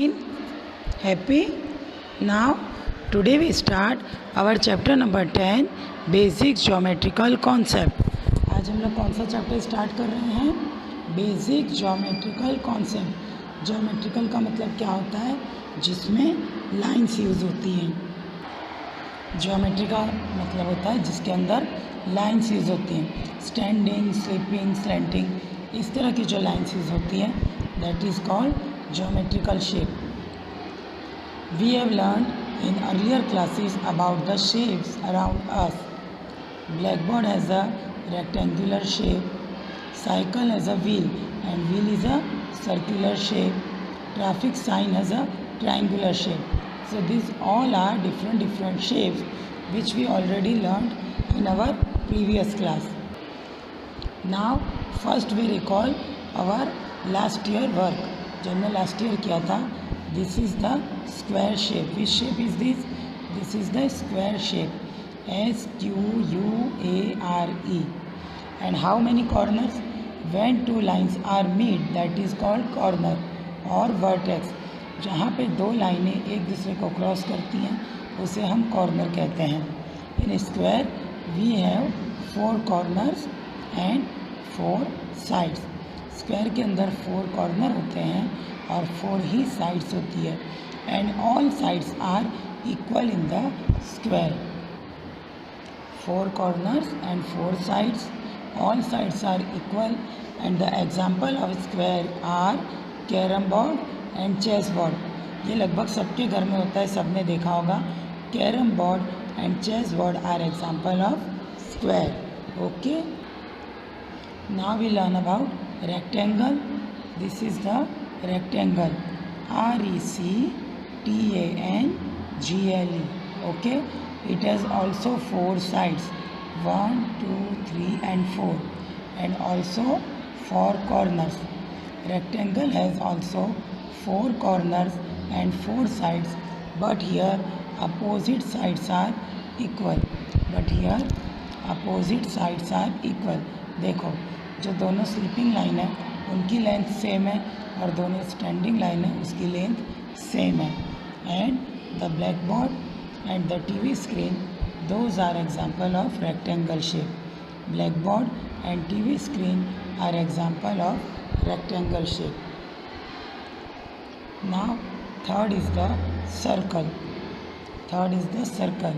Happy? Now, today we start our chapter number 10, Basic Geometrical Concept. आज हम लोग कौन सा चैप्टर स्टार्ट कर रहे हैं? Basic geometrical concept. ज्योमेट्रिकल का मतलब क्या होता है? जिसमें लाइंस यूज़ होती हैं. ज्योमेट्री का मतलब होता है जिसके अंदर लाइंस यूज़ होती हैं. स्टैंडिंग, स्लीपिंग, स्लैंटिंग, इस तरह की जो लाइंस यूज़ होती हैं, that is called geometrical shape. We have learned in earlier classes about the shapes around us. Blackboard has a rectangular shape, cycle has a wheel and wheel is a circular shape, traffic sign has a triangular shape. So these all are different shapes which we already learned in our previous class. Now first we recall our last year work. जो हमने last year किया था. This is the square shape. Which shape is this? This is the square shape. SQUARE. And how many corners? When two lines are meet, that is called corner और vertex. जहाँ पे दो लाइनें एक दूसरे को क्रॉस करती हैं उसे हम कॉर्नर कहते हैं. In square we have 4 corners and 4 sides. Square के अंदर 4 कॉर्नर होते हैं और 4 ही साइड्स होती है. And all sides are equal in the square. 4 corners and 4 sides. All sides are equal. And the example of square are carrom board and chess board. ये लगभग सबके घर में होता है, सबने देखा होगा. Carrom board and chess board are example of square. Okay. Now we learn about rectangle. This is the rectangle. RECTANGLE. Okay. It has also 4 sides. 1, 2, 3 and 4. And also 4 corners. Rectangle has also 4 corners and 4 sides. But here opposite sides are equal. देखो, जो दोनों sleeping line है उनकी length same है और दोनों standing line है उसकी लेंथ सेम है. And the black board and the TV screen, those are example of rectangle shape. Black board and TV screen are example of rectangle shape. Now third is the circle.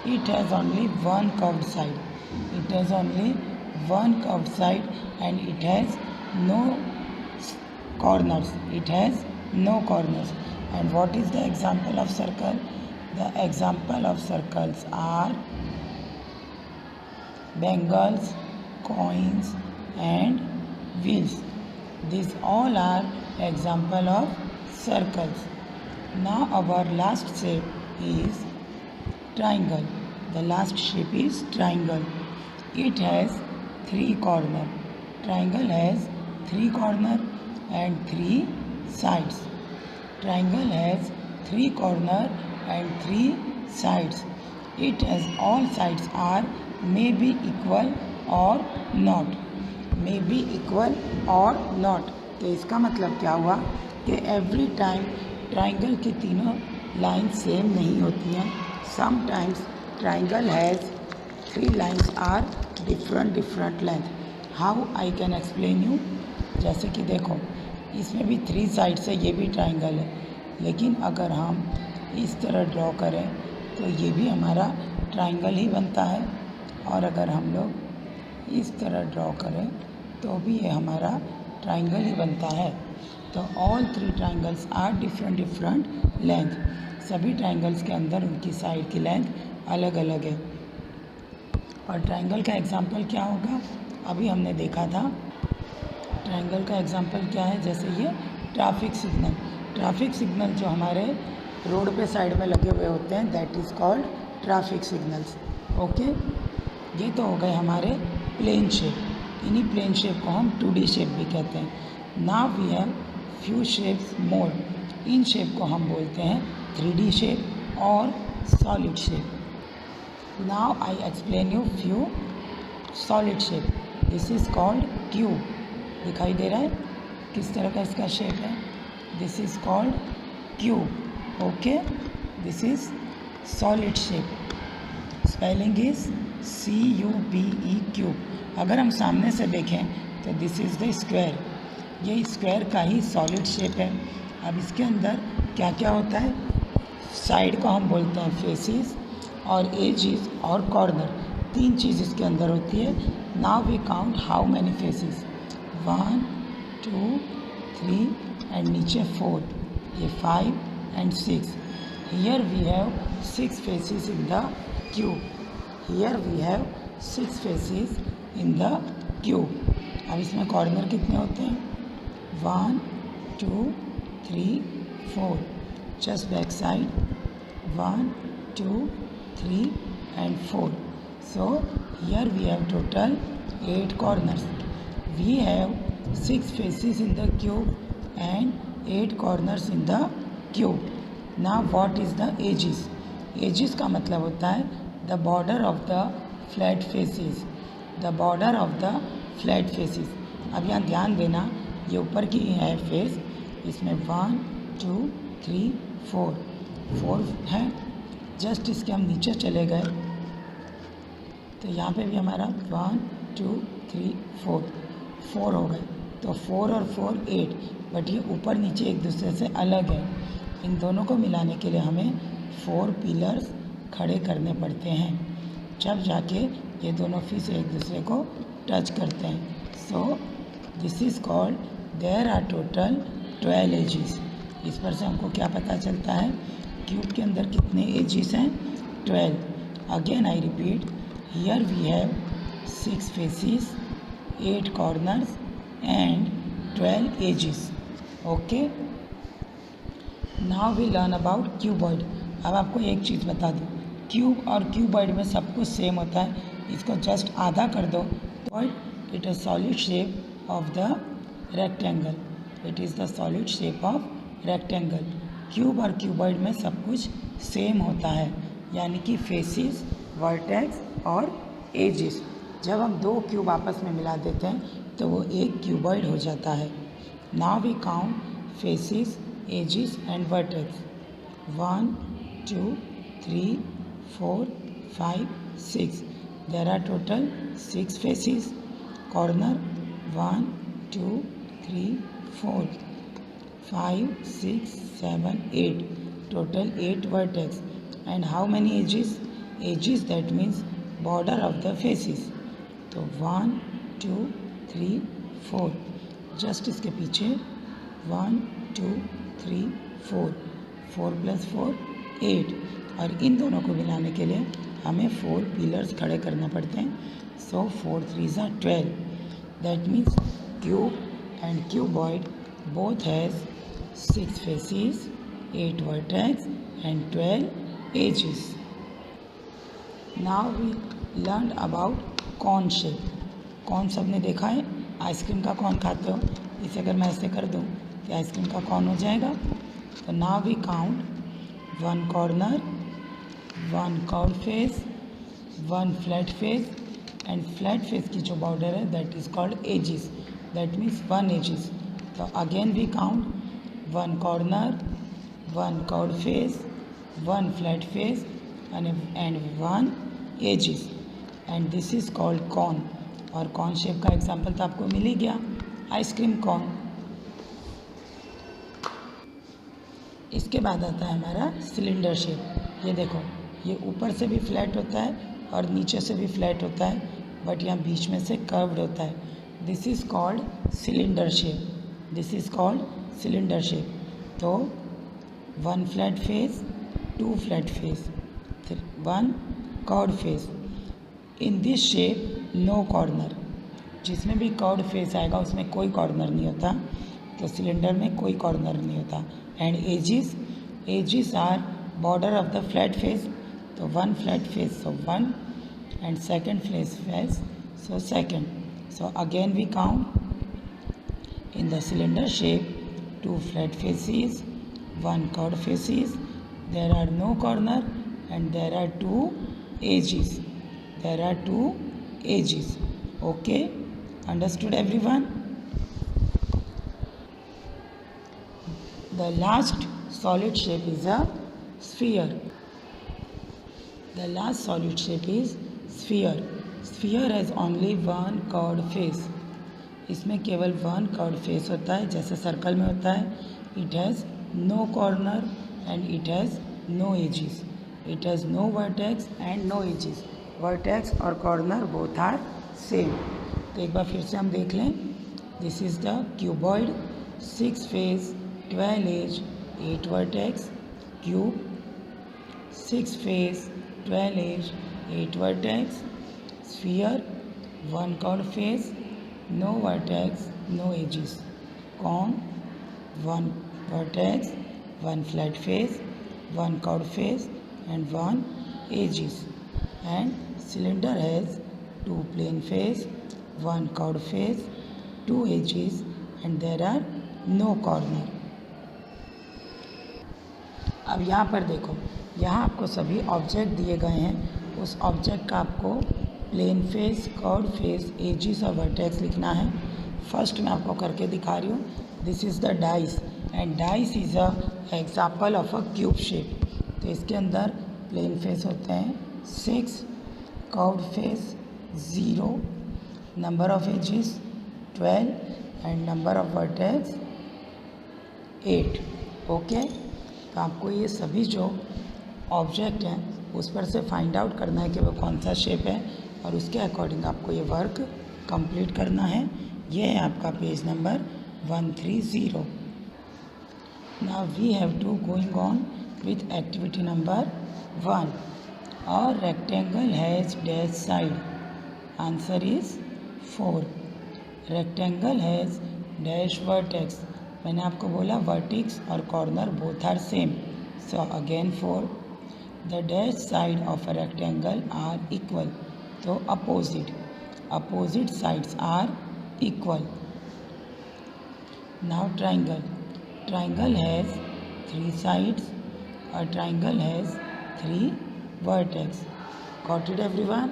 It has only one curved side. And it has no corners. And what is the example of circle? The example of circles are bangles, coins and wheels. These all are example of circles. Now our last shape is triangle. The last shape is triangle. It has 3 corners. Triangle has 3 corners and 3 sides. Triangle has 3 corners and 3 sides. It has all sides are maybe equal or not. तो इसका मतलब क्या हुआ कि every time triangle की तीनों line same नहीं होती हैं. Sometimes triangle has 3 lines are different length. How I can explain you? जैसे कि देखो, इसमें भी 3 साइड्स है, ये भी ट्राइंगल है, लेकिन अगर हम इस तरह ड्रॉ करें तो ये भी हमारा ट्राइंगल ही बनता है, और अगर हम लोग इस तरह ड्रॉ करें तो भी ये हमारा ट्राइंगल ही बनता है. तो all 3 triangles are different length. सभी ट्राइंगल्स के अंदर उनकी साइड की लेंथ अलग अलग है. और ट्राइंगल का एग्जांपल क्या होगा? अभी हमने देखा था. ट्राइंगल का एग्जांपल क्या है? जैसे ये ट्रैफिक सिग्नल जो हमारे रोड पे साइड में लगे हुए होते हैं, that is called traffic signals. Okay. ये तो हो गए हमारे प्लेन शेप. इन्हीं प्लेन शेप को हम 2D शेप भी कहते हैं. Now we have few shapes more. इन शेप को हम बोलते हैं 3D शेप और solid shape. Now I explain you few solid shape. This is called cube. दिखाई दे रहा है किस तरह का इसका शेप है? This is called cube. Okay, this is solid shape. Spelling is CUBE cube. अगर हम सामने से देखें तो दिस इज़ द स्क्वायर. ये स्क्वायर का ही सॉलिड शेप है. अब इसके अंदर क्या क्या होता है? साइड को हम बोलते हैं फेसिस, और एजिस और कॉर्नर, तीन चीज़ इसके अंदर होती है. Now we count how many faces. 1 2 3 and नीचे 4, ये 5 and 6. Here we have 6 faces in the cube. Here we have 6 faces in the cube. अब इसमें कॉर्नर कितने होते हैं? 1 2 3 4. Just back side 1 2 3 and 4. So here we have total 8 corners. We have 6 faces in the cube and 8 corners in the cube. Now what is the edges? Edges का मतलब होता है the border of the flat faces. The border of the flat faces. अब यहाँ ध्यान देना, ये ऊपर की है फेस, इसमें 1 2 3 4 है. जस्ट इसके हम नीचे चले गए तो यहाँ पे भी हमारा 1 2 3 4 हो गए. तो 4 और 4 8. बट ये ऊपर नीचे एक दूसरे से अलग है. इन दोनों को मिलाने के लिए हमें 4 पिलर्स खड़े करने पड़ते हैं, जब जाके ये दोनों फिर से एक दूसरे को टच करते हैं. So this is called, there are total 12 edges. इस पर से हमको क्या पता चलता है? क्यूब के अंदर कितने एजिस हैं? 12. Again I repeat, here we have 6 faces, 8 corners and 12 edges. Okay, now we learn about cuboid. अब आपको एक चीज़ बता दूँ, क्यूब और क्यूबॉइड में सब कुछ सेम होता है. इसको जस्ट आधा कर दो तो it is solid shape of the rectangle. It is the solid shape of rectangle. Cube और क्यूबॉइड में सब कुछ सेम होता है, यानी कि फेसिस, वर्टेक्स और एजिस. जब हम दो क्यूब आपस में मिला देते हैं तो वो एक क्यूबॉइड हो जाता है. Now we count faces, edges and vertex. 1 2 3 4 5 6. There are total 6 faces. Corner 1 2 3 4 5 6 7 8. Total 8 vertex. And how many edges? Edges, that means border of the faces. तो 1 2 3 4. जस्ट इसके पीछे 1 2 3 4. 4 + 4 8. और इन दोनों को मिलाने के लिए हमें 4 पिलर्स खड़े करने पड़ते हैं. So 4 3s are 12. That means cube and cuboid both has 6 faces, 8 vertex and 12 edges. Now we learn about corn shape. Corn सबने देखा है, आइसक्रीम का कॉर्न खाते हो. इसे अगर मैं ऐसे कर दूँ तो आइसक्रीम का कॉर्न हो जाएगा. तो now we count 1 corner, 1 curve face, 1 flat face, and flat face की जो बॉर्डर है that is called edges. That means 1 edges. तो again we count 1 corner, 1 curve face, 1 flat face and 1 edges. And this is called cone. और cone shape का example तो आपको मिल ही गया, ice cream corn. इसके बाद आता है हमारा सिलेंडर शेप. ये देखो, ये ऊपर से भी फ्लैट होता है और नीचे से भी फ्लैट होता है, बट यहाँ बीच में से कर्व्ड होता है. This is called cylinder shape. This is called cylinder shape. तो 1 flat face, 2 flat face, 1 curved face. In this shape no corner. जिसमें भी कर्व्ड फेस आएगा उसमें कोई कॉर्नर नहीं होता. तो सिलेंडर में कोई कॉर्नर नहीं होता. And edges are border of the flat face. तो 1 flat face, so 1, and second flat face, so 2nd. So again we count in the cylinder shape 2 flat faces, 1 curved faces. There are no corner and there are 2 edges. There are 2 edges. Okay, understood everyone? The last solid shape is a sphere. The last solid shape is sphere. Sphere has only one curved face. इसमें केवल one curved face होता है, जैसे circle में होता है. It has no corner and it has no edges. It has no vertex and no edges. Vertex और corner both are same. तो एक बार फिर से हम देख लें. This is the cuboid, 6 face, 12 edge, 8 vertex. Cube, 6 face, 12 edge, 8 vertex. Sphere, 1 curved face, no vertex, no edges. Cone, 1 vertex, 1 flat face, 1 curved face and 1 edges. And cylinder has 2 plane face, 1 curved face, 2 edges and there are no corner. अब यहाँ पर देखो, यहाँ आपको सभी object दिए गए हैं. उस ऑब्जेक्ट का आपको plane face, curved face, edges और वर्टेक्स लिखना है. फर्स्ट मैं आपको करके दिखा रही हूँ. This is the dice and dice is a example of a cube shape. तो इसके अंदर प्लेन फेस होते हैं 6, curved face 0, number of edges 12 and number of vertex 8. Okay, तो आपको ये सभी जो ऑब्जेक्ट हैं उस पर से फाइंड आउट करना है कि वो कौन सा शेप है और उसके अकॉर्डिंग आपको ये वर्क कंप्लीट करना है. ये है आपका page number 130. Now we have to going on with activity number 1. और rectangle has dash side. Answer is 4. Rectangle has dash vertex. मैंने आपको बोला वर्टेक्स और corner both are same. So again 4. The dash side of a rectangle are equal. तो opposite sides are equal. Now triangle has 3 sides और triangle has 3 vertex. Got it everyone?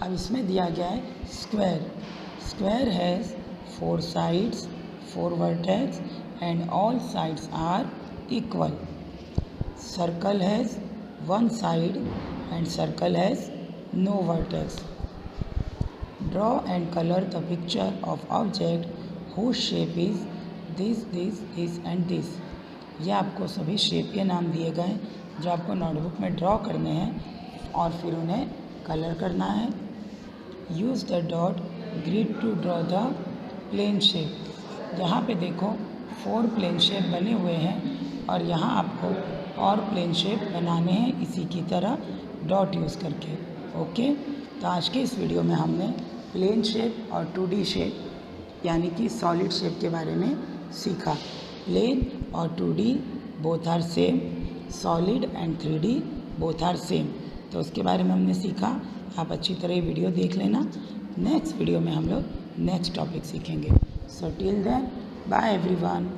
अब इसमें दिया गया है square has 4 sides, 4 vertex and all sides are equal. Circle has 1 side and circle has no vertex. Draw and color the picture of object whose shape is this and this. ये आपको सभी shape के नाम दिए गए जो आपको notebook में ड्रॉ करने हैं और फिर उन्हें कलर करना है. Use the dot grid to draw the plane shape. यहाँ पे देखो 4 प्लेन शेप बने हुए हैं और यहाँ आपको और प्लेन शेप बनाने हैं इसी की तरह डॉट यूज़ करके. ओके, तो आज के इस वीडियो में हमने प्लेन शेप और 2D शेप यानी कि सॉलिड शेप के बारे में सीखा. प्लेन और 2D both are same, solid and 3D both are same. तो उसके बारे में हमने सीखा. आप अच्छी तरह ये वीडियो देख लेना. नेक्स्ट वीडियो में हम लोग नेक्स्ट टॉपिक सीखेंगे. So till then, bye everyone.